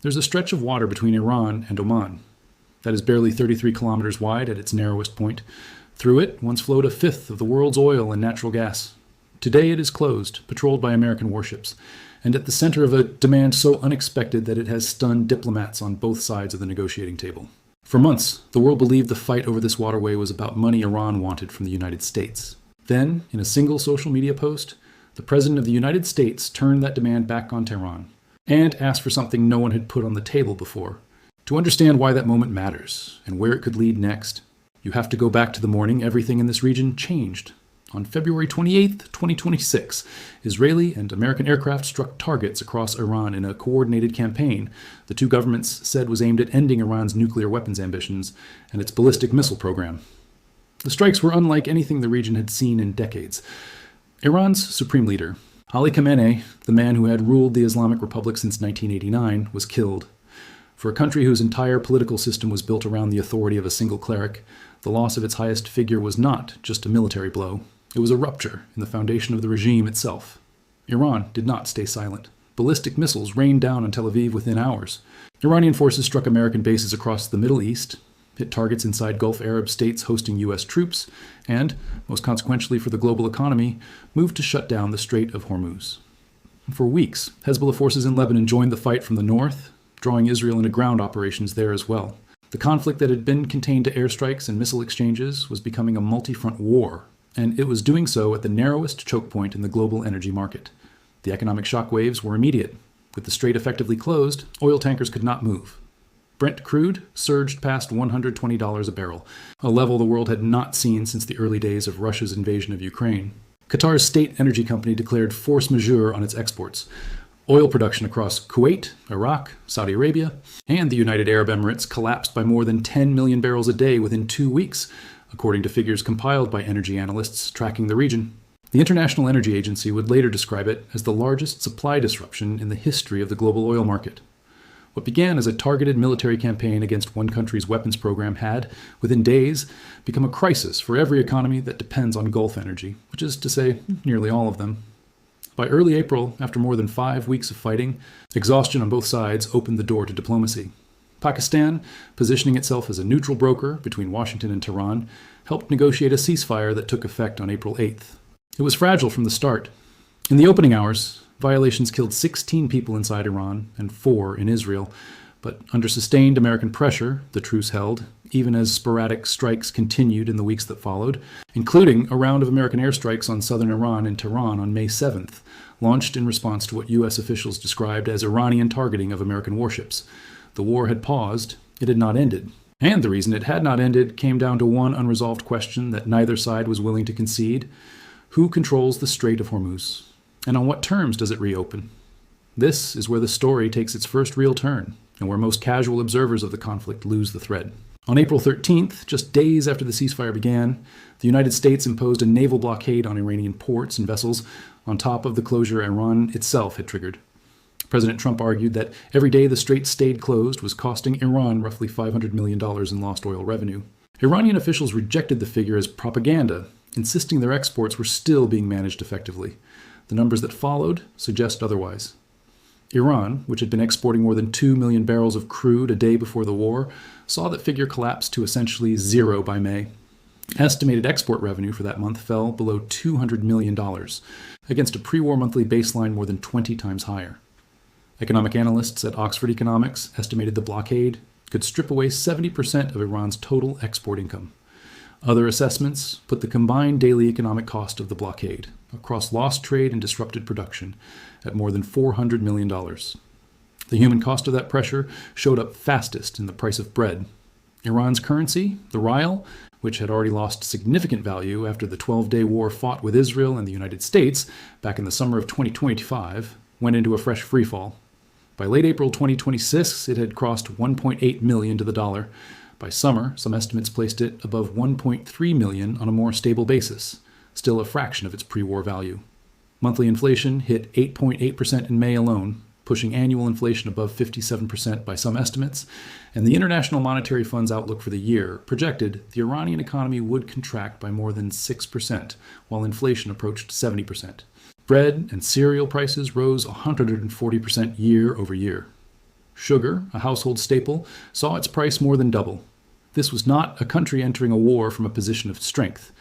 There's a stretch of water between Iran and Oman that is barely 33 kilometers wide at its narrowest point. Through it once flowed a fifth of the world's oil and natural gas. Today it is closed, patrolled by American warships, and at the center of a demand so unexpected that it has stunned diplomats on both sides of the negotiating table. For months, the world believed the fight over this waterway was about money Iran wanted from the United States. Then, in a single social media post, the President of the United States turned that demand back on Tehran and asked for something no one had put on the table before. To understand why that moment matters and where it could lead next, you have to go back to the morning everything in this region changed. On February 28, 2026, Israeli and American aircraft struck targets across Iran in a coordinated campaign the two governments said was aimed at ending Iran's nuclear weapons ambitions and its ballistic missile program. The strikes were unlike anything the region had seen in decades. Iran's supreme leader, Ali Khamenei, the man who had ruled the Islamic Republic since 1989, was killed. For a country whose entire political system was built around the authority of a single cleric, the loss of its highest figure was not just a military blow. It was a rupture in the foundation of the regime itself. Iran did not stay silent. Ballistic missiles rained down on Tel Aviv within hours. Iranian forces struck American bases across the Middle East, hit targets inside Gulf Arab states hosting U.S. troops, and, most consequentially for the global economy, moved to shut down the Strait of Hormuz. For weeks, Hezbollah forces in Lebanon joined the fight from the north, drawing Israel into ground operations there as well. The conflict that had been contained to airstrikes and missile exchanges was becoming a multi-front war, and it was doing so at the narrowest choke point in the global energy market. The economic shockwaves were immediate. With the strait effectively closed, oil tankers could not move. Brent crude surged past $120 a barrel, a level the world had not seen since the early days of Russia's invasion of Ukraine. Qatar's state energy company declared force majeure on its exports. Oil production across Kuwait, Iraq, Saudi Arabia, and the United Arab Emirates collapsed by more than 10 million barrels a day within 2 weeks, according to figures compiled by energy analysts tracking the region. The International Energy Agency would later describe it as the largest supply disruption in the history of the global oil market. What began as a targeted military campaign against one country's weapons program had, within days, become a crisis for every economy that depends on Gulf energy, which is to say, nearly all of them. By early April, after more than 5 weeks of fighting, exhaustion on both sides opened the door to diplomacy. Pakistan, positioning itself as a neutral broker between Washington and Tehran, helped negotiate a ceasefire that took effect on April 8th. It was fragile from the start. In the opening hours, violations killed 16 people inside Iran and 4 in Israel, but under sustained American pressure, the truce held, even as sporadic strikes continued in the weeks that followed, including a round of American airstrikes on southern Iran and Tehran on May 7th, launched in response to what U.S. officials described as Iranian targeting of American warships. The war had paused, it had not ended. And the reason it had not ended came down to one unresolved question that neither side was willing to concede. Who controls the Strait of Hormuz? And on what terms does it reopen? This is where the story takes its first real turn, and where most casual observers of the conflict lose the thread. On April 13th, just days after the ceasefire began, the United States imposed a naval blockade on Iranian ports and vessels on top of the closure Iran itself had triggered. President Trump argued that every day the strait stayed closed was costing Iran roughly $500 million in lost oil revenue. Iranian officials rejected the figure as propaganda, insisting their exports were still being managed effectively. The numbers that followed suggest otherwise. Iran, which had been exporting more than 2 million barrels of crude a day before the war, saw that figure collapse to essentially zero by May. Estimated export revenue for that month fell below $200 million, against a pre-war monthly baseline more than 20 times higher. Economic analysts at Oxford Economics estimated the blockade could strip away 70% of Iran's total export income. Other assessments put the combined daily economic cost of the blockade, across lost trade and disrupted production, at more than $400 million. The human cost of that pressure showed up fastest in the price of bread. Iran's currency, the rial, which had already lost significant value after the 12-day war fought with Israel and the United States back in the summer of 2025, went into a fresh freefall. By late April 2026, it had crossed 1.8 million to the dollar. By summer, some estimates placed it above 1.3 million on a more stable basis, still a fraction of its pre-war value. Monthly inflation hit 8.8% in May alone, pushing annual inflation above 57% by some estimates, and the International Monetary Fund's outlook for the year projected the Iranian economy would contract by more than 6%, while inflation approached 70%. Bread and cereal prices rose 140% year over year. Sugar, a household staple, saw its price more than double. This was not a country entering a war from a position of strength.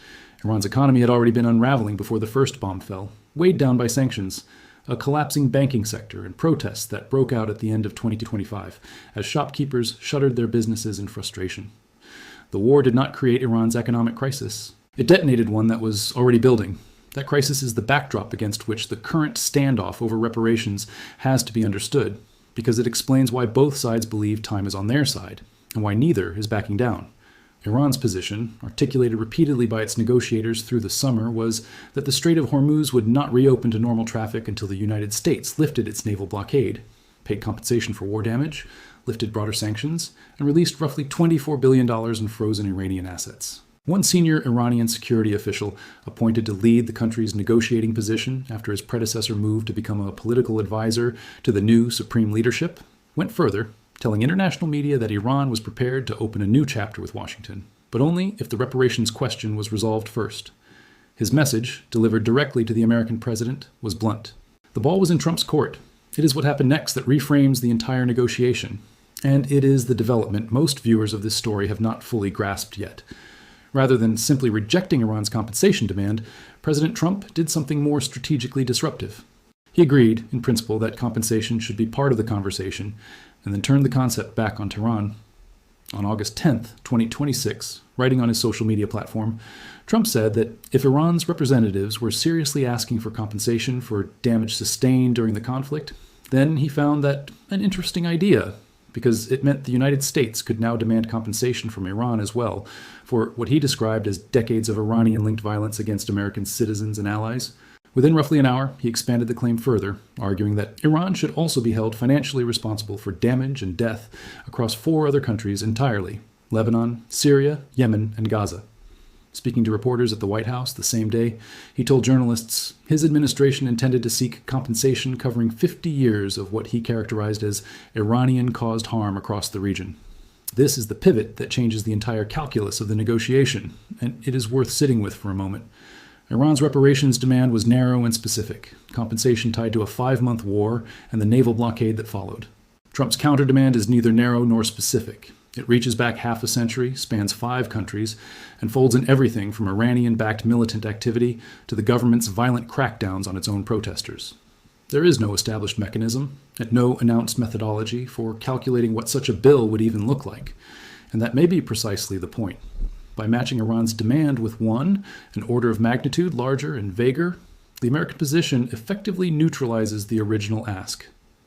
Iran's economy had already been unraveling before the first bomb fell, weighed down by sanctions, a collapsing banking sector, and protests that broke out at the end of 2025 as shopkeepers shuttered their businesses in frustration. The war did not create Iran's economic crisis. It detonated one that was already building. That crisis is the backdrop against which the current standoff over reparations has to be understood, because it explains why both sides believe time is on their side, and why neither is backing down. Iran's position, articulated repeatedly by its negotiators through the summer, was that the Strait of Hormuz would not reopen to normal traffic until the United States lifted its naval blockade, paid compensation for war damage, lifted broader sanctions, and released roughly $24 billion in frozen Iranian assets. One senior Iranian security official, appointed to lead the country's negotiating position after his predecessor moved to become a political advisor to the new supreme leadership, went further, telling international media that Iran was prepared to open a new chapter with Washington, but only if the reparations question was resolved first. His message, delivered directly to the American president, was blunt. The ball was in Trump's court. It is what happened next that reframes the entire negotiation, and it is the development most viewers of this story have not fully grasped yet. Rather than simply rejecting Iran's compensation demand, President Trump did something more strategically disruptive. He agreed, in principle, that compensation should be part of the conversation, and then turned the concept back on Tehran. On August 10, 2026, writing on his social media platform, Trump said that if Iran's representatives were seriously asking for compensation for damage sustained during the conflict, then he found that an interesting idea, because it meant the United States could now demand compensation from Iran as well for what he described as decades of Iranian-linked violence against American citizens and allies. Within roughly an hour, he expanded the claim further, arguing that Iran should also be held financially responsible for damage and death across 4 other countries entirely: Lebanon, Syria, Yemen, and Gaza. Speaking to reporters at the White House the same day, he told journalists his administration intended to seek compensation covering 50 years of what he characterized as Iranian-caused harm across the region. This is the pivot that changes the entire calculus of the negotiation, and it is worth sitting with for a moment. Iran's reparations demand was narrow and specific, compensation tied to a 5-month war and the naval blockade that followed. Trump's counter-demand is neither narrow nor specific. It reaches back half a century, spans 5 countries, and folds in everything from Iranian-backed militant activity to the government's violent crackdowns on its own protesters. There is no established mechanism, and no announced methodology for calculating what such a bill would even look like, and that may be precisely the point. By matching Iran's demand with one, an order of magnitude larger and vaguer, the American position effectively neutralizes the original ask.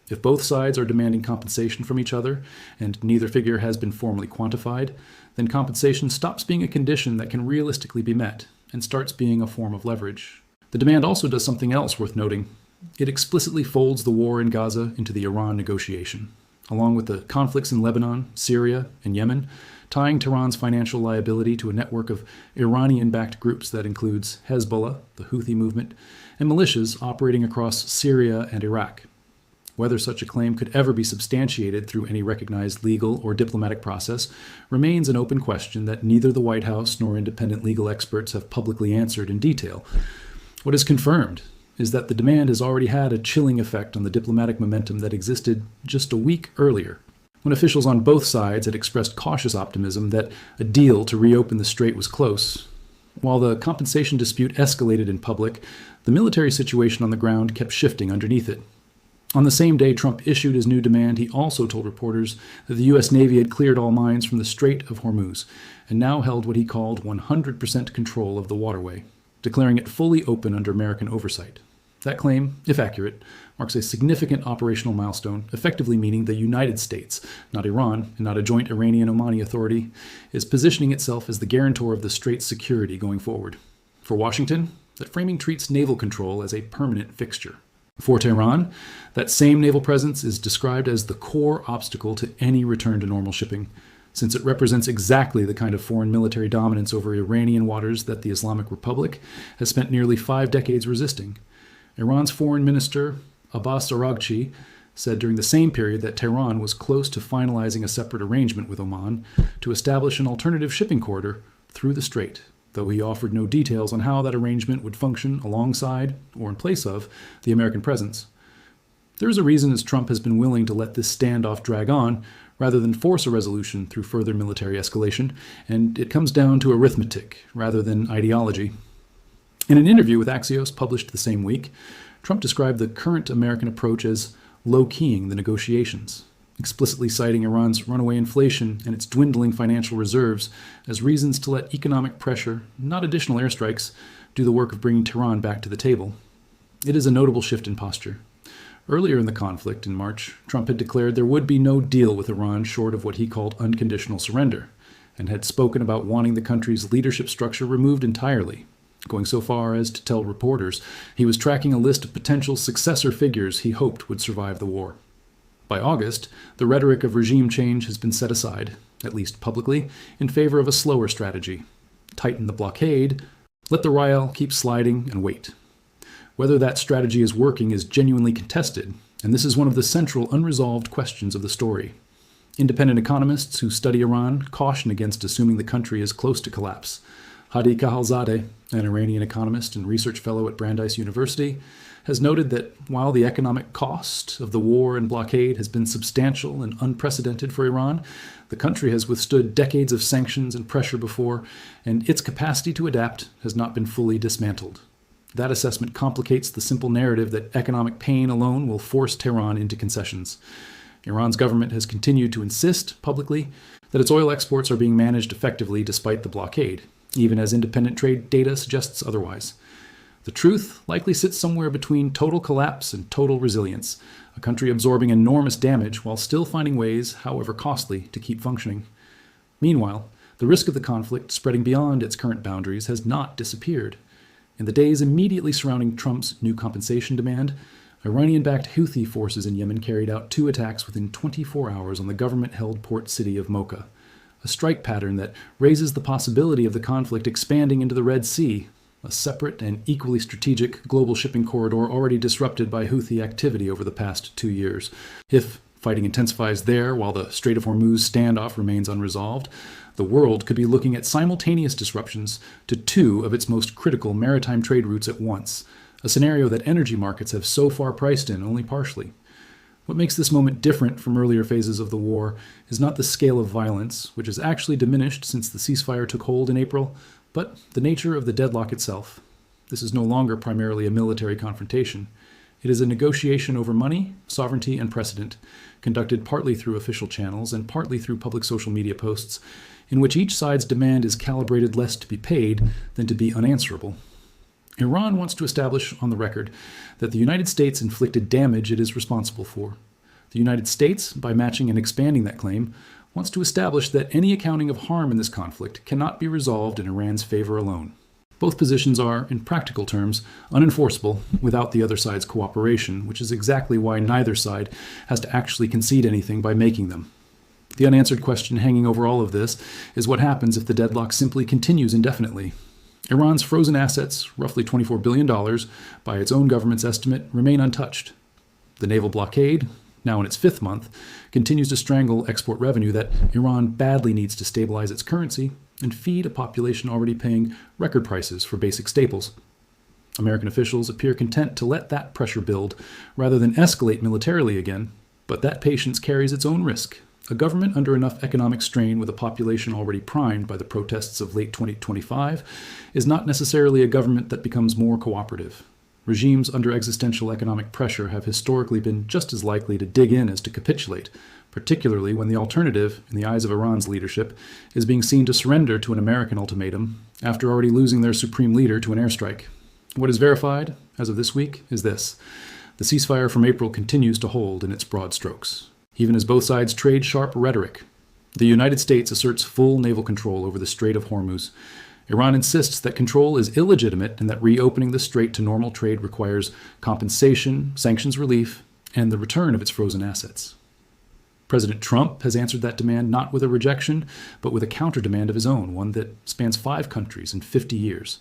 If both sides are demanding compensation from each other, and neither figure has been formally quantified, then compensation stops being a condition that can realistically be met, and starts being a form of leverage. The demand also does something else worth noting. It explicitly folds the war in Gaza into the Iran negotiation, along with the conflicts in Lebanon, Syria, and Yemen, tying Tehran's financial liability to a network of Iranian-backed groups that includes Hezbollah, the Houthi movement, and militias operating across Syria and Iraq. Whether such a claim could ever be substantiated through any recognized legal or diplomatic process remains an open question that neither the White House nor independent legal experts have publicly answered in detail. What is confirmed is that the demand has already had a chilling effect on the diplomatic momentum that existed just a week earlier, when officials on both sides had expressed cautious optimism that a deal to reopen the strait was close. While the compensation dispute escalated in public, the military situation on the ground kept shifting underneath it. On the same day Trump issued his new demand, he also told reporters that the U.S. Navy had cleared all mines from the Strait of Hormuz and now held what he called 100% control of the waterway, declaring it fully open under American oversight. That claim, if accurate, marks a significant operational milestone, effectively meaning the United States, not Iran and not a joint Iranian-Omani authority, is positioning itself as the guarantor of the strait's security going forward. For Washington, that framing treats naval control as a permanent fixture. For Tehran, that same naval presence is described as the core obstacle to any return to normal shipping, since it represents exactly the kind of foreign military dominance over Iranian waters that the Islamic Republic has spent nearly 5 decades resisting. Iran's foreign minister, Abbas Araghchi, said during the same period that Tehran was close to finalizing a separate arrangement with Oman to establish an alternative shipping corridor through the strait, though he offered no details on how that arrangement would function alongside or in place of the American presence. There is a reason as Trump has been willing to let this standoff drag on rather than force a resolution through further military escalation, and it comes down to arithmetic rather than ideology. In an interview with Axios published the same week, Trump described the current American approach as low-keying the negotiations, explicitly citing Iran's runaway inflation and its dwindling financial reserves as reasons to let economic pressure, not additional airstrikes, do the work of bringing Tehran back to the table. It is a notable shift in posture. Earlier in the conflict in March, Trump had declared there would be no deal with Iran short of what he called unconditional surrender, and had spoken about wanting the country's leadership structure removed entirely, going so far as to tell reporters he was tracking a list of potential successor figures he hoped would survive the war. By August, the rhetoric of regime change has been set aside, at least publicly, in favor of a slower strategy. Tighten the blockade, let the rial keep sliding, and wait. Whether that strategy is working is genuinely contested, and this is one of the central unresolved questions of the story. Independent economists who study Iran caution against assuming the country is close to collapse. Hadi Khalilzadeh, an Iranian economist and research fellow at Brandeis University, has noted that while the economic cost of the war and blockade has been substantial and unprecedented for Iran, the country has withstood decades of sanctions and pressure before, and its capacity to adapt has not been fully dismantled. That assessment complicates the simple narrative that economic pain alone will force Tehran into concessions. Iran's government has continued to insist publicly that its oil exports are being managed effectively despite the blockade, even as independent trade data suggests otherwise. The truth likely sits somewhere between total collapse and total resilience, a country absorbing enormous damage while still finding ways, however costly, to keep functioning. Meanwhile, the risk of the conflict spreading beyond its current boundaries has not disappeared. In the days immediately surrounding Trump's new compensation demand, Iranian-backed Houthi forces in Yemen carried out 2 attacks within 24 hours on the government-held port city of Mocha, a strike pattern that raises the possibility of the conflict expanding into the Red Sea, a separate and equally strategic global shipping corridor already disrupted by Houthi activity over the past 2 years. If fighting intensifies there while the Strait of Hormuz standoff remains unresolved, the world could be looking at simultaneous disruptions to 2 of its most critical maritime trade routes at once, a scenario that energy markets have so far priced in only partially. What makes this moment different from earlier phases of the war is not the scale of violence, which has actually diminished since the ceasefire took hold in April, but the nature of the deadlock itself. This is no longer primarily a military confrontation. It is a negotiation over money, sovereignty, and precedent, conducted partly through official channels and partly through public social media posts, in which each side's demand is calibrated less to be paid than to be unanswerable. Iran wants to establish on the record that the United States inflicted damage it is responsible for. The United States, by matching and expanding that claim, wants to establish that any accounting of harm in this conflict cannot be resolved in Iran's favor alone. Both positions are, in practical terms, unenforceable without the other side's cooperation, which is exactly why neither side has to actually concede anything by making them. The unanswered question hanging over all of this is what happens if the deadlock simply continues indefinitely. Iran's frozen assets, roughly $24 billion, by its own government's estimate, remain untouched. The naval blockade, now in its 5th month, continues to strangle export revenue that Iran badly needs to stabilize its currency and feed a population already paying record prices for basic staples. American officials appear content to let that pressure build rather than escalate militarily again, but that patience carries its own risk. A government under enough economic strain with a population already primed by the protests of late 2025 is not necessarily a government that becomes more cooperative. Regimes under existential economic pressure have historically been just as likely to dig in as to capitulate, particularly when the alternative, in the eyes of Iran's leadership, is being seen to surrender to an American ultimatum after already losing their supreme leader to an airstrike. What is verified, as of this week, is this. The ceasefire from April continues to hold in its broad strokes, even as both sides trade sharp rhetoric. The United States asserts full naval control over the Strait of Hormuz. Iran insists that control is illegitimate and that reopening the strait to normal trade requires compensation, sanctions relief, and the return of its frozen assets. President Trump has answered that demand not with a rejection, but with a counter-demand of his own, one that spans 5 countries in 50 years,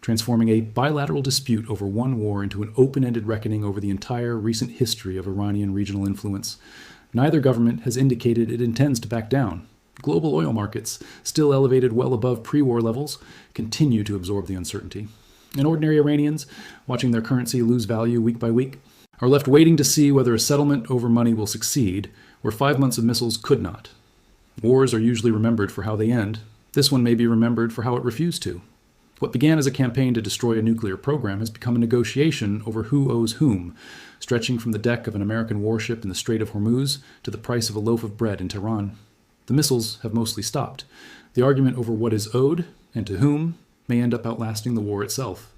transforming a bilateral dispute over one war into an open-ended reckoning over the entire recent history of Iranian regional influence. Neither government has indicated it intends to back down. Global oil markets, still elevated well above pre-war levels, continue to absorb the uncertainty. And ordinary Iranians, watching their currency lose value week by week, are left waiting to see whether a settlement over money will succeed, where 5 months of missiles could not. Wars are usually remembered for how they end. This one may be remembered for how it refused to. What began as a campaign to destroy a nuclear program has become a negotiation over who owes whom, stretching from the deck of an American warship in the Strait of Hormuz to the price of a loaf of bread in Tehran. The missiles have mostly stopped. The argument over what is owed and to whom may end up outlasting the war itself.